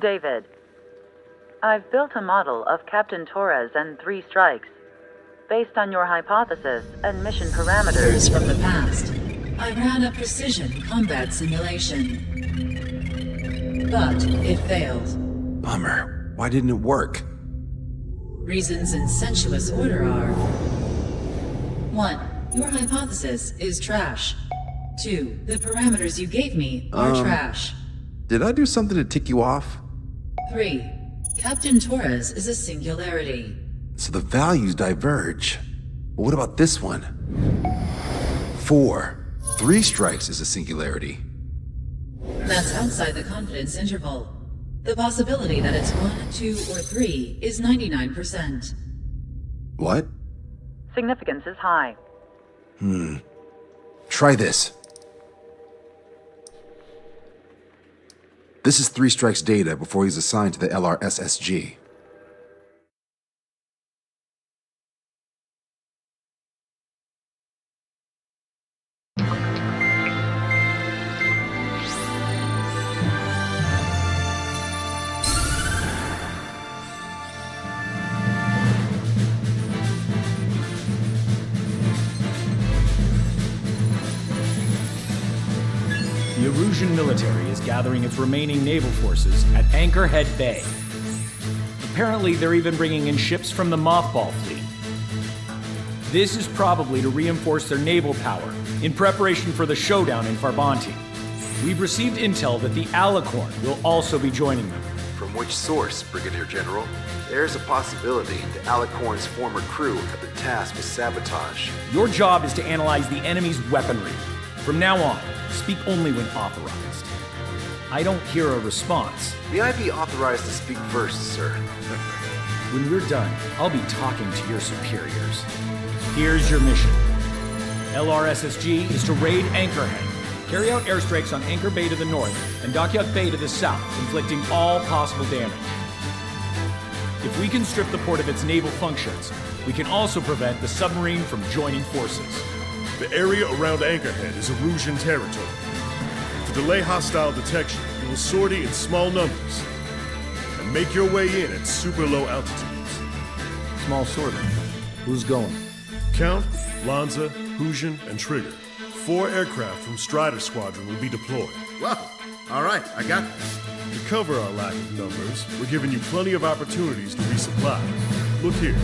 David, I've built a model of Captain Torres and 3 strikes. Based on your hypothesis and mission parameters from the past, I ran a precision combat simulation. But it failed. Bummer. Why didn't it work? Reasons in sensuous order are: 1. Your hypothesis is trash. 2. The parameters you gave me are trash. Did I do something to tick you off? 3. Captain Torres is a singularity. So the values diverge. But what about this one? 4. 3 strikes is a singularity. That's outside the confidence interval. The possibility that it's 1, 2, or 3 is 99%. What? significance is high. Try this. This is 3 Strike's data before he's assigned to the LRSSG. The Erusian military is gathering its remaining naval forces at Anchorhead Bay. Apparently, they're even bringing in ships from the Mothball fleet. This is probably to reinforce their naval power in preparation for the showdown in Farbanti. We've received intel that the Alicorn will also be joining them. From which source, Brigadier General? There's a possibility the Alicorn's former crew have been tasked with sabotage. Your job is to analyze the enemy's weaponry. From now on, speak only when authorized. I don't hear a response. May I be authorized to speak first, sir? When we're done, I'll be talking to your superiors. Here's your mission. LRSSG is to raid Anchorhead, carry out airstrikes on Anchor Bay to the north and Dockyard Bay to the south, inflicting all possible damage. If we can strip the port of its naval functions, we can also prevent the submarine from joining forces. The area around Anchorhead is Erusian territory. To delay hostile detection, you will sortie in small numbers and make your way in at super low altitudes. Small sortie. Who's going? Count, Lanza, Hujan, and Trigger. 4 aircraft from Strider Squadron will be deployed. Well, all right, I got this. To cover our lack of numbers, we're giving you plenty of opportunities to resupply. Look here,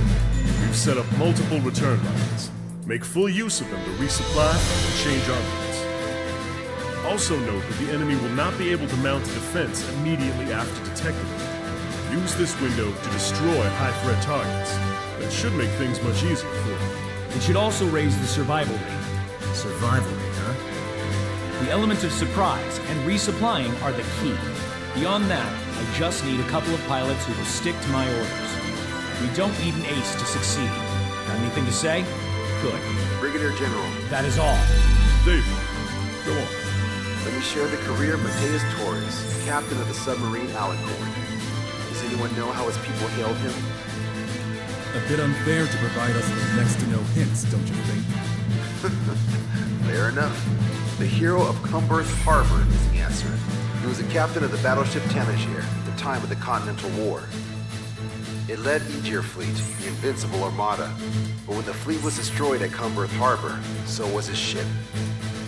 we've set up multiple return lines. Make full use of them to resupply and change armaments. Also note that the enemy will not be able to mount a defense immediately after detecting them. Use this window to destroy high-threat targets. That should make things much easier for you. It should also raise the survival rate. Survival rate, huh? The element of surprise and resupplying are the key. Beyond that, I just need a couple of pilots who will stick to my orders. We don't need an ace to succeed. Got anything to say? Good. Brigadier General, That is all. David, go on. let me share the career of Mateus Torres, captain of the submarine Alicorn. Does anyone know how his people hailed him? A bit unfair to provide us with next to no hints, don't you think? Fair enough. The hero of Cumberth Harbor is the answer. He was the captain of the battleship Tanager at the time of the Continental War. It led Aegir Fleet, the invincible armada. But when the fleet was destroyed at Cumberth Harbor, so was his ship.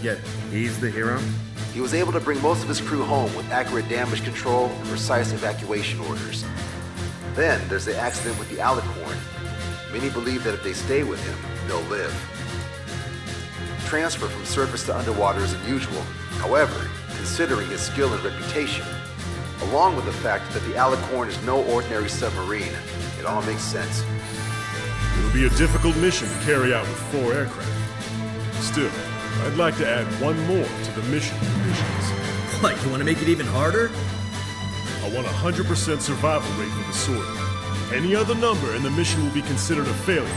Yet, he's the hero? He was able to bring most of his crew home with accurate damage control and precise evacuation orders. Then there's the accident with the Alicorn. Many believe that if they stay with him, they'll live. Transfer from surface to underwater is unusual. However, considering his skill and reputation, along with the fact that the Alicorn is no ordinary submarine, it all makes sense. It'll be a difficult mission to carry out with 4 aircraft. Still, I'd like to add 1 more to the mission conditions. What, you want to make it even harder? I want 100% survival rate for the sortie. Any other number and the mission will be considered a failure.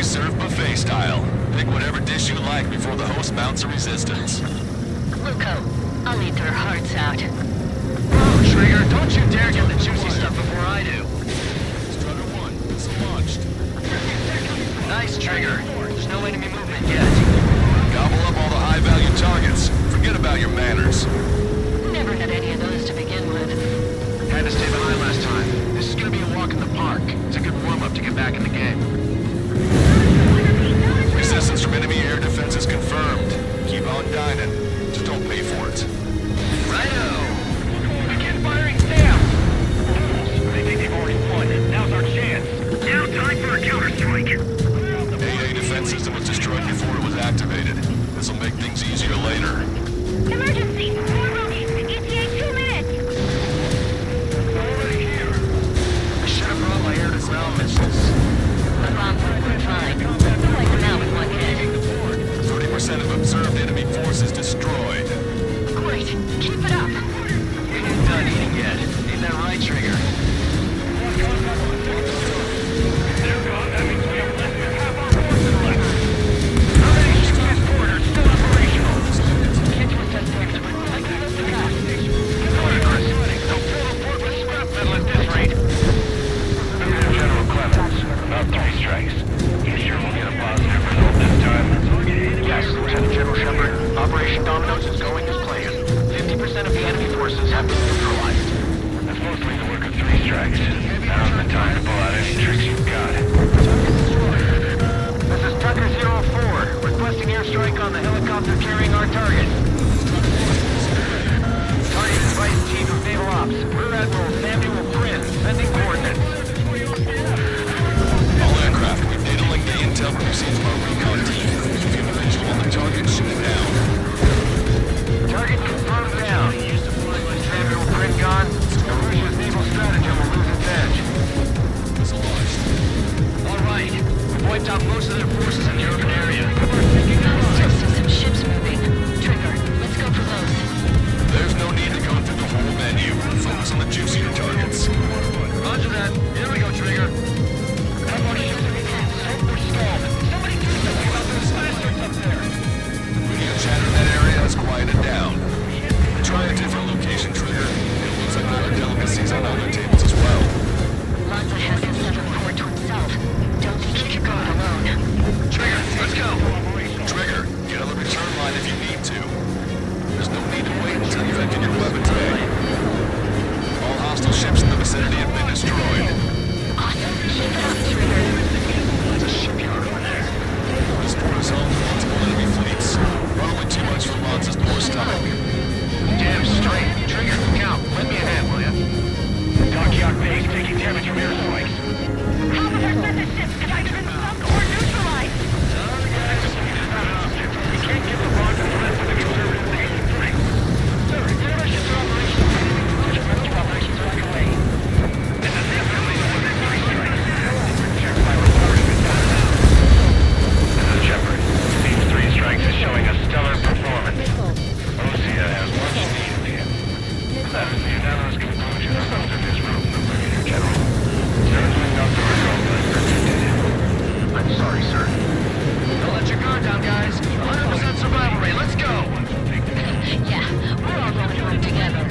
We serve buffet style. Pick whatever dish you like before the host mounts a resistance. Luco, I'll eat their hearts out. Whoa, Trigger, don't you dare get the juicy stuff before I do. Strutter 1, missile launched. Nice, Trigger. There's no enemy movement yet. Gobble up all the high-value targets. Forget about your manners. Never had any of those to begin with. Had to stay behind last time. This is gonna be a walk in the park. It's a good warm-up to get back in the game. Resistance from enemy air defenses confirmed. Keep on dining. Just don't pay for it. Righto! Begin firing Sam! They think they've already won. Now's our chance. Now time for a counterstrike. AA defense system was destroyed before it was activated. This'll make things easier later. Emergency! More roadies! ETA 2 minutes! Already here. I should have brought my air-to-ground missiles. Alarms were fine. Like them out with one hit. 30% of observed enemy forces destroyed. Great! Keep it up! We ain't done eating yet. Ain't that right, Trigger? That means we have less than half our forces left. How many ships headquarters still operational? Kids were suspects, but I can lift the gas. Chris, don't fill the port with scrap metal at this rate. Brigadier General Clement, about 3 strikes. You sure we'll get a positive result this time? Yes, Lieutenant General Shepard. Operation Dominoes is going as planned. 50% of the enemy forces have been neutralized. That's mostly the work of 3 strikes. Now's the time to pull out any tricks you've got. This is Tucker 04, requesting airstrike on the helicopter carrying our target. Target is Vice Chief of Naval Ops, Rear Admiral Samuel Prin, sending coordinates. All aircraft, we data link the intel received from our recon team. If you have a visual on the target, shoot it down. Target confirmed down. Samuel Prin gone. Arusia's naval stratagem will lose its edge. Missile launched. All right. We wiped out most of their forces in the urban area. I still see some ships moving. Trigger, let's go for those. There's no need to go through the whole menu. Focus on the juicier targets. Roger that. Here we go, Trigger. Our more ships are being soaked or stalled. Somebody do something about those bastards up there. Radio chatter in that area has quieted down. Try a different location, Trigger. It looks like there are delicacies on other tables as well. Lanza has his 7th Corps to himself. Don't think he can go it alone. Trigger, let's go! Trigger, get on the return line if you need to. There's no need to wait until you've emptied your weapons bay. All hostile ships in the vicinity have been destroyed. Awesome. Keep it up, Trigger. There's a shipyard over there. This port is home to multiple enemy fleets. Probably too much for Lanza's poor stomach. Damn straight. Trigger, count. Lend me a hand, will ya? Dockyard base taking damage from airstrikes. How have our weapon ships have either been sunk or neutralized? We can't give the wrong threat to the conservative nation. Sir, none of our ships are operational. Rescue operations are underway. This is definitely more than 3 strikes. Check my report. This is Shepard. These 3 strikes is showing a stellar performance. Lucia has much needed here. That is the unanimous conclusion of those in this room, Brigadier General. Certainly not the result I predicted. I'm sorry, sir. Don't let your guard down, guys. 100% survival rate. Let's go! Yeah, we're all going to work together.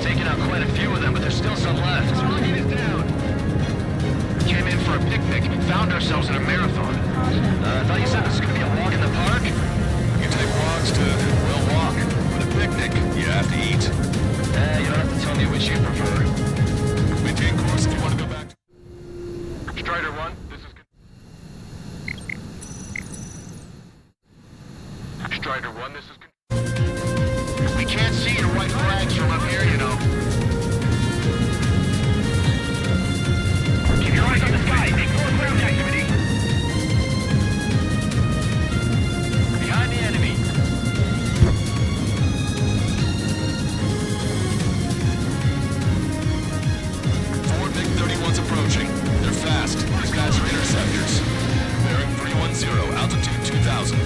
Taking out quite a few of them, but there's still some left. Target is down. Came in for a picnic. Found ourselves in a marathon. I thought you said this was going to be a walk in the park? You take walks to, well, walk. With a picnic, you have to eat. You don't have to tell me which you prefer. Maintain course if you want to go back to... Strider 1, this is... Strider 1, this is... We can't see your white flags from up here, you know. Keep your eyes on the sky. Make more ground activity. Behind the enemy. Forward MiG-31's approaching. They're fast. These guys are interceptors. Bearing 310, altitude 2000.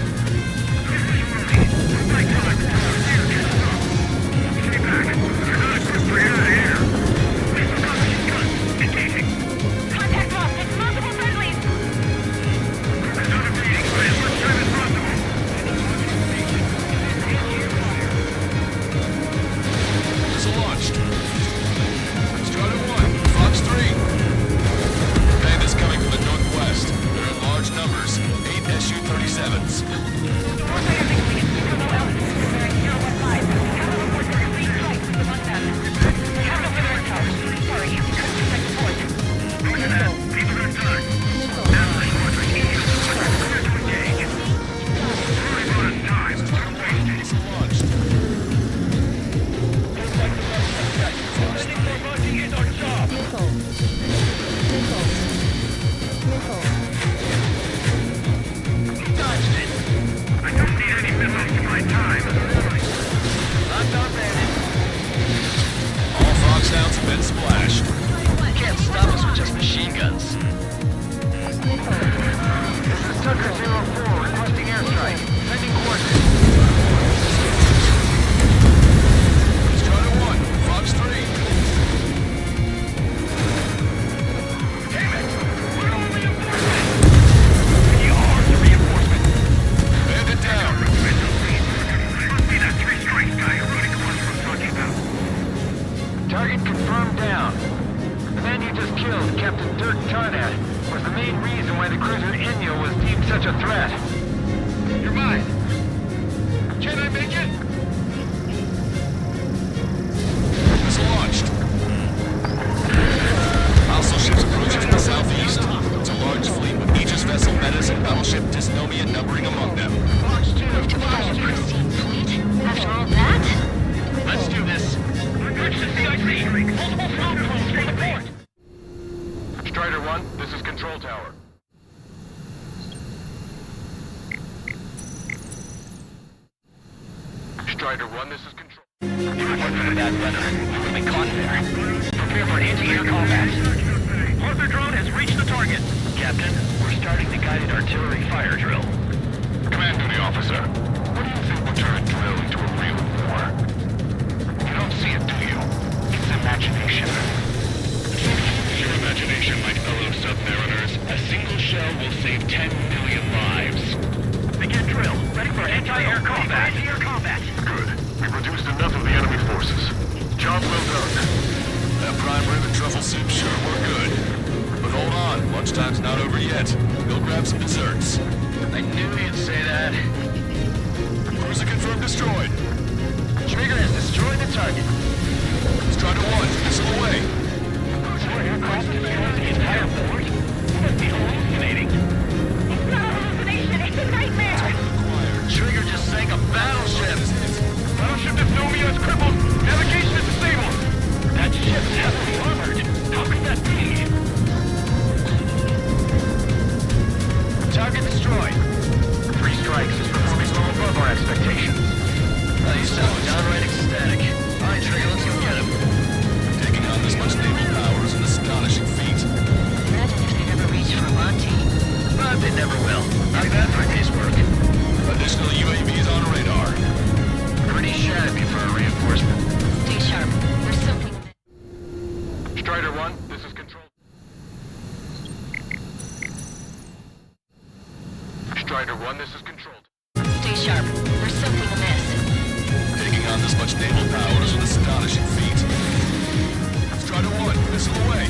Captain Dirk Tarnat was the main reason why the cruiser Inyo was deemed such a threat. You're mine. Can I make it? It's launched. Hostile ships approaching from the southeast. It's a large fleet with Aegis vessel Metas and battleship Dysnomia numbering among them. Move to find a pristine fleet? After all that? Let's do this. Reach the CIC. Multiple flounder holes for the port. Strider 1, this is Control Tower. Strider 1, this is Control. What's for that weather? We'll be caught there. Prepare for anti-air combat. Arthur drone has reached the target. Captain, we're starting the guided artillery fire drill. Command duty officer. What do you think will turn a drill into a real war? You don't see it, do you? It's imagination. Your imagination might fellow submariners. A single shell will save 10 million lives. Begin drill. Ready for anti-air combat. Anti-air combat. Good. We've reduced enough of the enemy forces. Job well done. That prime rib and truffle soup sure were good. But hold on, lunchtime's not over yet. Go grab some desserts. I knew you'd say that. Cruiser confirmed destroyed. Trigger has destroyed the target. Strider 1, missile away. Aircraft destroyed the entire board? You must be hallucinating. It's not a hallucination, it's a nightmare! Trigger just sank a battleship. Battleship Dysnomia is crippled. Navigation is disabled. That ship's heavily armored. How could that be? Target destroyed. 3 strikes is performing well above our expectations. You sound downright ecstatic. All right, Trigger, let's go get him. Taking on this much naval power is an astonishing feat. Imagine if they never reached Formonti. But they never will. Not bad for a day's work. Additional UAVs on radar. Pretty shabby for a reinforcement. Stay sharp. There's something... Strider 1, this is Control. Strider 1, this is Control. Stay sharp. There's something amiss. Taking on this much naval power is an astonishing feat. Strider 1, missile away.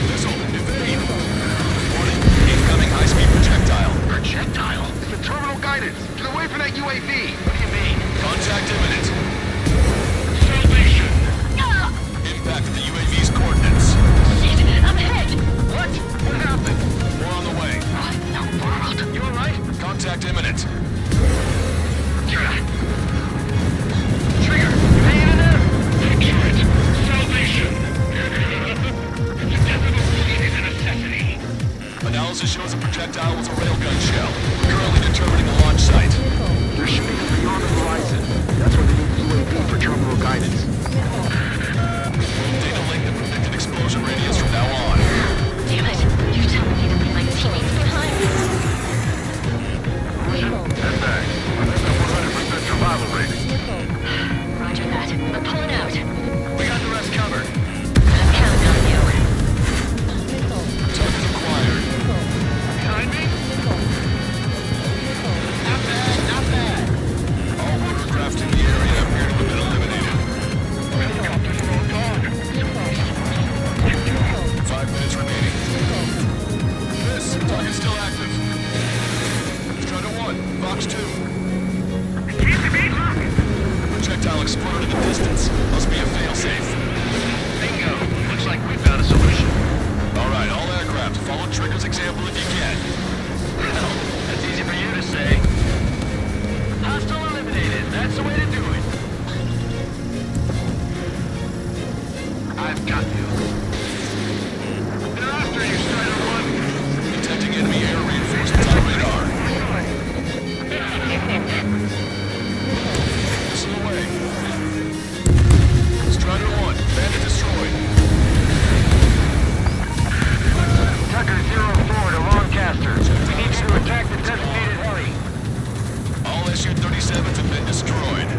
Missile, evade. Warning, incoming high-speed projectile. Projectile? It's the terminal guidance. Get away from that UAV. What do you mean? Contact imminent. Salvation. Impact at the UAV's coordinates. Shit, I'm hit! What? What happened? More on the way. What in the world? You alright? Contact imminent. Trigger, you hanging in there? Excellent. Salvation. The death of a fleet is a necessity. Analysis shows the projectile was a railgun shell. We're currently determining the launch site. They're shooting from beyond the horizon. That's where they need the UAV for terminal guidance. Data link the predicted explosion radius from now on. Damn it. You're telling me to leave my teammates behind? That's back. That's a 100% survival rate. Roger that. I'm pulling out. We got the rest covered. I'm counting on you. Target acquired. Behind me? Not bad, not bad. All rotorcraft in the area appear to have been eliminated. Helicopters are all gone. 5 minutes remaining. This target's still active. Strider 1, Vox 2. Projectile exploded in the distance. Must be a failsafe. Bingo. Looks like we found a solution. All right, all aircraft, follow Trigger's example if you can. Well, that's easy for you to say. Hostile eliminated. That's the way to do it. I've got you. They're after you, Strider 1. Detecting enemy air reinforcements on radar. Missile away. Strider 1, bandit destroyed. Tucker 04 to Lancaster. We need you to attack the designated heli. All SU-37s have been destroyed.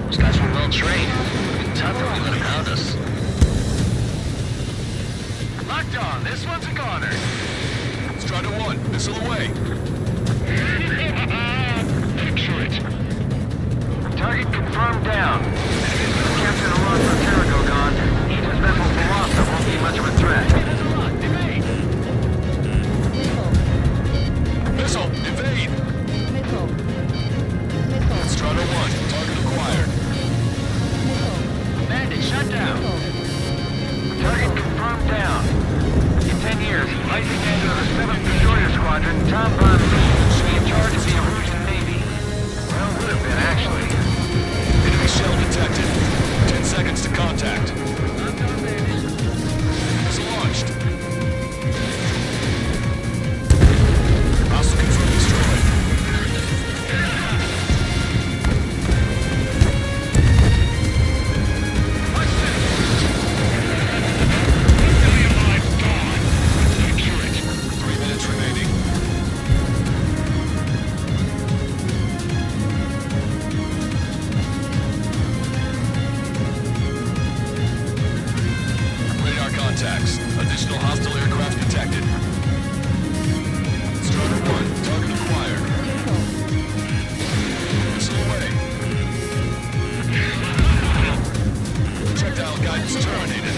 These guys were well trained. It'd be tough if we let them hound us. Locked on. This one's a goner. Strider 1, missile away. Excellent. Target confirmed down. Captain Alonso Terrigo gone. Aegis vessel Velocita won't be much of a threat. Missile, evade! Strata 1, target acquired. Bandit, shut down. Target confirmed down. In 10 years, rising commander of the 7th Destroyer Squadron, Tom Von Lee, should be in charge of the Erusian Navy. Well, would have been, actually. Enemy shell detected. 10 seconds to contact. Missile launched. Hostile confirmed destroyed. Contacts. Additional hostile aircraft detected. Strata 1, target acquired. Missile away. Projectile guidance terminated.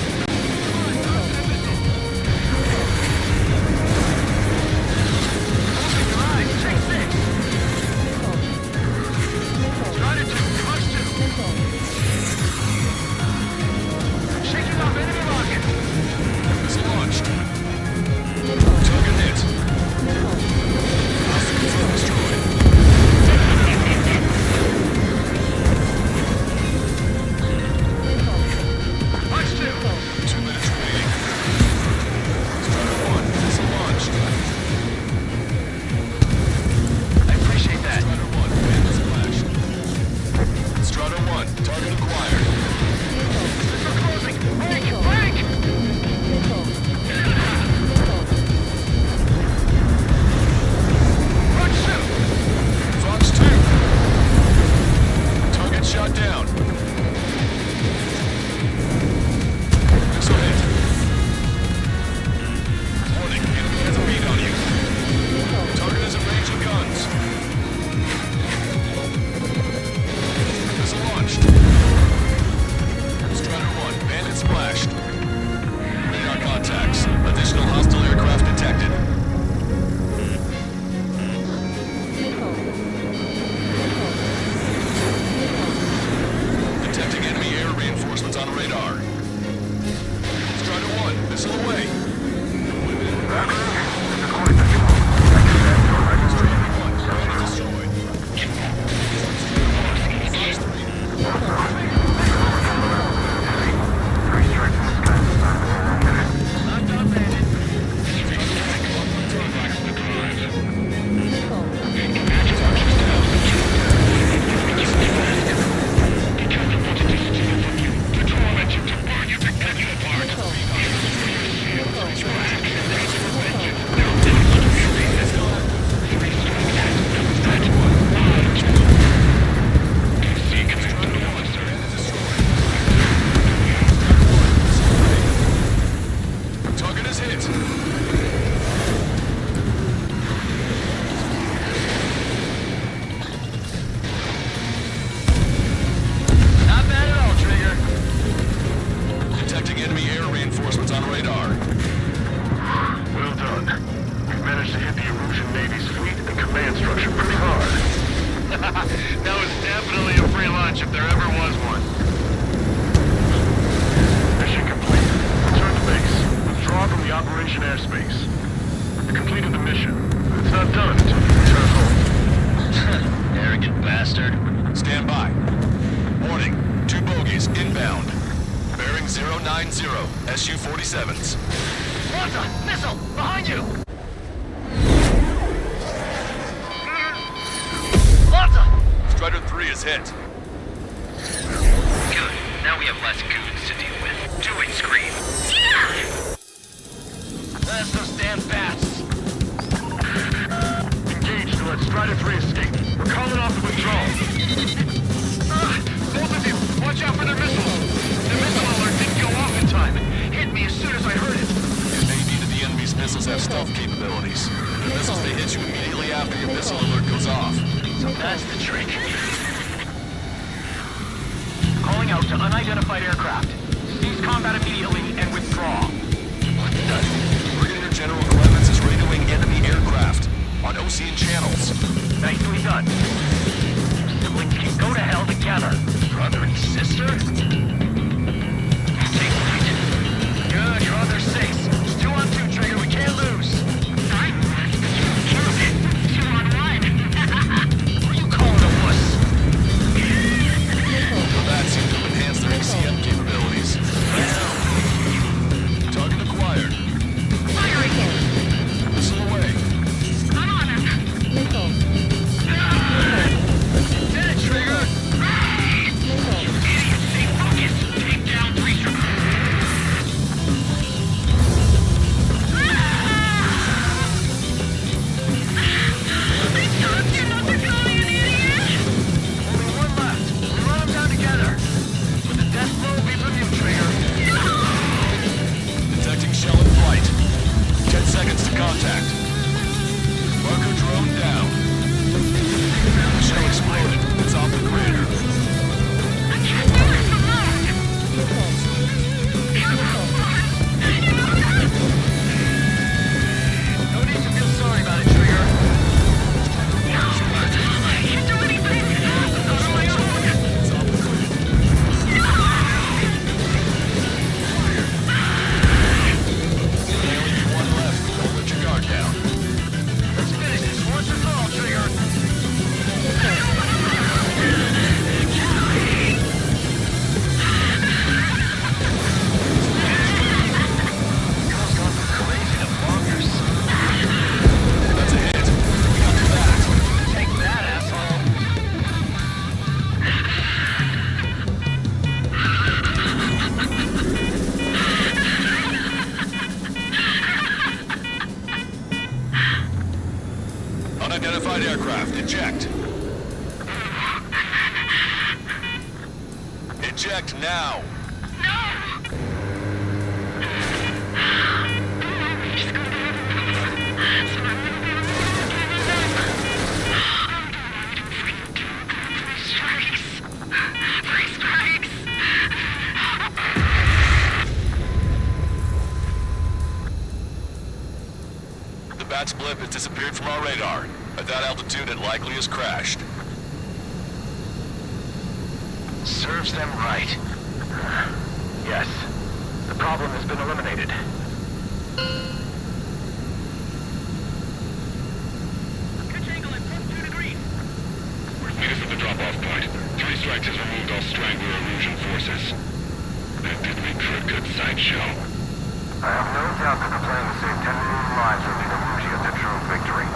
Strata 2, Crunch 2. Shaking off enemy rocket. Missile launched. Target hit. Hostile confirmed destroyed. Punch 2. 2 minutes remaining. Strata 1, missile launched. I appreciate that. Strata 1, bandit splashed. Strata 1, target acquired. We're closing. Break! Break! Punch 2. Fox 2. Target shot down. Missile hit. Warning, enemy has a bead on you. Target is in range of guns. Missile launched. Strata 1, bandit splashed. Radar contacts. Additional hostile aircraft detected. Detecting enemy air reinforcements on radar. Strata 1, missile away. Strata 1, bandit destroyed. Fox 3. Not done, Bandit. Target is hit. Not bad at all, Trigger. Detecting enemy air reinforcements on radar. Well done. We've managed to hit the Erusian Navy's fleet and command structure pretty hard. That was definitely a free lunch if there ever was one. Mission complete. Return to base. Withdraw from the Operation Airspace. You completed the mission, but it's not done until you return home. Arrogant bastard. Stand by. Warning, 2 bogies inbound. Bearing 090, SU-47s. Lanza! Missile! Behind you! Lanza! Strider 3 is hit. Good. Now we have less goons to deal with. Do it, Scream. That's those damn bats. Engage to let Strider 3 escape. We're calling off the withdrawal. Both of you, watch out for their missiles. The missile alert didn't go off in time. It hit me as soon as I heard it. It may be that the enemy's missiles have stealth capabilities. The missiles may hit you immediately after your missile alert goes off. So that's the trick. to unidentified aircraft. Cease combat immediately and withdraw. Brigadier General Clement is radioing enemy aircraft on Ocean channels. Nicely done. Siblings can go to hell together. Brother and sister? Take point. Good, you're on their 6. It's 2 on 2, Trigger. We can't lose. 2 on 1. What are you calling a wuss? The bats seem to enhance their ECM capabilities. Target acquired. Fire again. Missile away. I'm on him. Missile. Dead, Trigger! Missile. Stay focused. Take down 3 Only 1 left. We run them down together. With the death blow, we review, Trigger. Detecting shell in flight. 10 seconds to contact. Marker drone down. The shell exploded. It's off the crater. No need to feel sorry about it, Trigger. Only 1 left. Don't let your guard down. Let's finish this once and for all, Trigger. Girl's gone from crazy to bonkers. That's a hit. We got your back. Take that, asshole. Unidentified aircraft. Eject. Eject now. The Bat's blip has disappeared from our radar. At that altitude, it likely has crashed. Serves them right. Yes. The problem has been eliminated. Pitch angle at +2 degrees. Meet us at the drop-off point. 3 strikes has removed all strangler illusion forces. That did make for a good sideshow. I have no doubt that the plan will save 10 million lives and lead Illusia to true victory.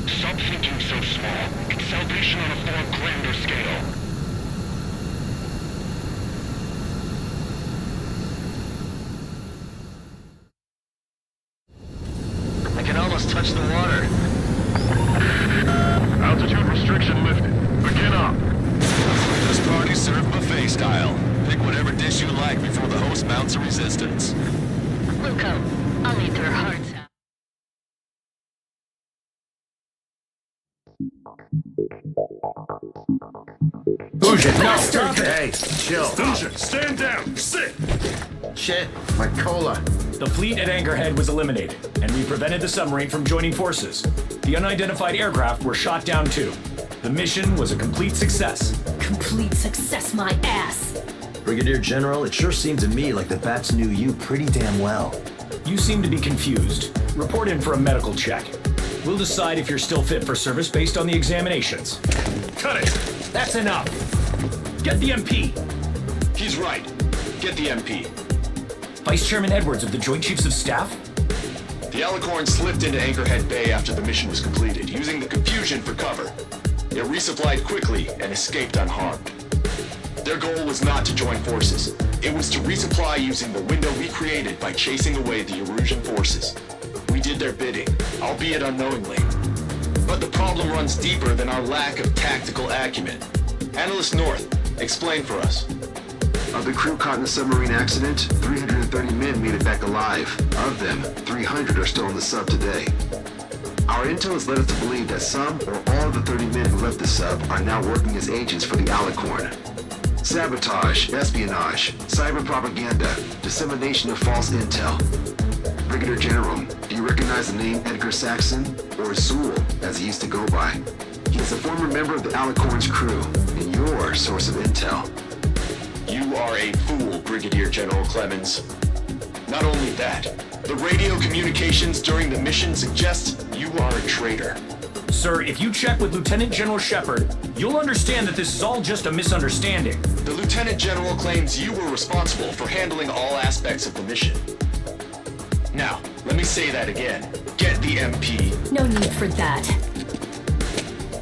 Stop thinking so small. It's salvation on a far grander scale. I can almost touch the water. Altitude restriction lifted. Begin up. This party served buffet style. Pick whatever dish you like before the host mounts a resistance. Luco, I'll eat their hearts out. Fusion, no! Hey, chill. Fusion, stand down! Sit! Shit, my cola. The fleet at Anchorhead was eliminated, and we prevented the submarine from joining forces. The unidentified aircraft were shot down too. The mission was a complete success. Complete success, my ass. Brigadier General, it sure seemed to me like the Bats knew you pretty damn well. You seem to be confused. Report in for a medical check. We'll decide if you're still fit for service based on the examinations. Cut it! That's enough! Get the MP! He's right. Get the MP. Vice Chairman Edwards of the Joint Chiefs of Staff? The Alicorn slipped into Anchorhead Bay after the mission was completed, using the confusion for cover. It resupplied quickly and escaped unharmed. Their goal was not to join forces. It was to resupply using the window we created by chasing away the Erusian forces. We did their bidding, albeit unknowingly. But the problem runs deeper than our lack of tactical acumen. Analyst North, explain for us. Of the crew caught in the submarine accident, 330 men made it back alive. Of them, 300 are still in the sub today. Our intel has led us to believe that some or all of the 30 men who left the sub are now working as agents for the Alicorn. Sabotage, espionage, cyber propaganda, dissemination of false intel. Brigadier General, do you recognize the name Edgar Saxon, or Zool, as he used to go by? He is a former member of the Alicorn's crew, and your source of intel. You are a fool, Brigadier General Clemens. Not only that, the radio communications during the mission suggest you are a traitor. Sir, if you check with Lieutenant General Shepard, you'll understand that this is all just a misunderstanding. The Lieutenant General claims you were responsible for handling all aspects of the mission. Now, let me say that again. Get the MP. No need for that.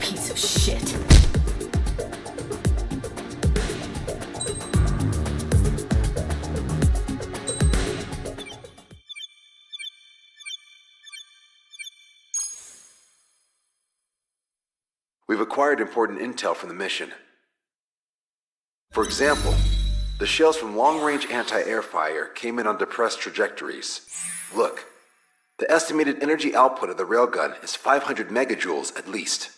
Piece of shit. We've acquired important intel from the mission. For example, the shells from long-range anti-air fire came in on depressed trajectories. Look, the estimated energy output of the railgun is 500 megajoules at least.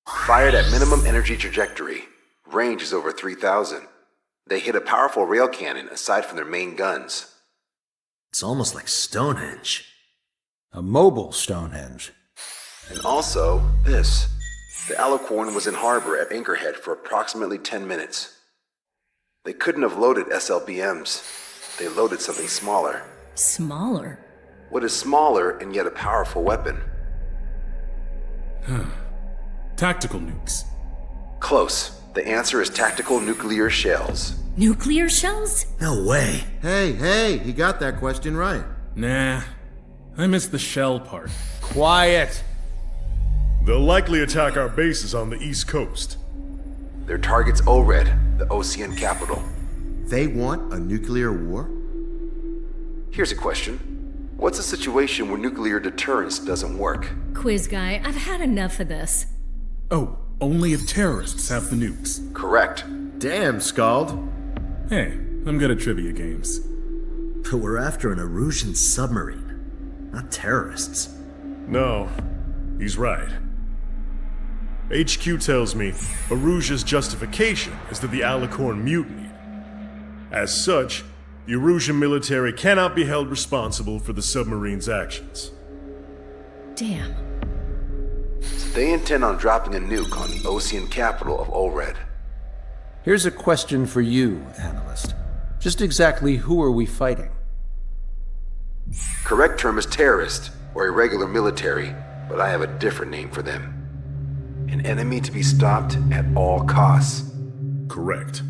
Fired at minimum energy trajectory, range is over 3,000. They hit a powerful rail cannon aside from their main guns. It's almost like Stonehenge. A mobile Stonehenge. And also, this. The Alicorn was in harbor at Anchorhead for approximately 10 minutes. They couldn't have loaded SLBMs. They loaded something smaller. Smaller? What is smaller and yet a powerful weapon? Tactical nukes. Close. The answer is tactical nuclear shells. Nuclear shells? No way. Hey, he got that question right. Nah, I missed the shell part. Quiet! They'll likely attack our bases on the East Coast. Their target's ORED, the Ocean capital. They want a nuclear war? Here's a question. What's a situation where nuclear deterrence doesn't work? Quiz guy, I've had enough of this. Oh, only if terrorists have the nukes. Correct. Damn, Scald. Hey, I'm good at trivia games. But we're after an Erusian submarine, not terrorists. No, he's right. HQ tells me Erusia's justification is that the Alicorn mutinied. As such, the Erusian military cannot be held responsible for the submarine's actions. Damn. They intend on dropping a nuke on the Ocean capital of ORED. Here's a question for you, analyst. Just exactly who are we fighting? Correct term is terrorist, or irregular military, but I have a different name for them. An enemy to be stopped at all costs. Correct.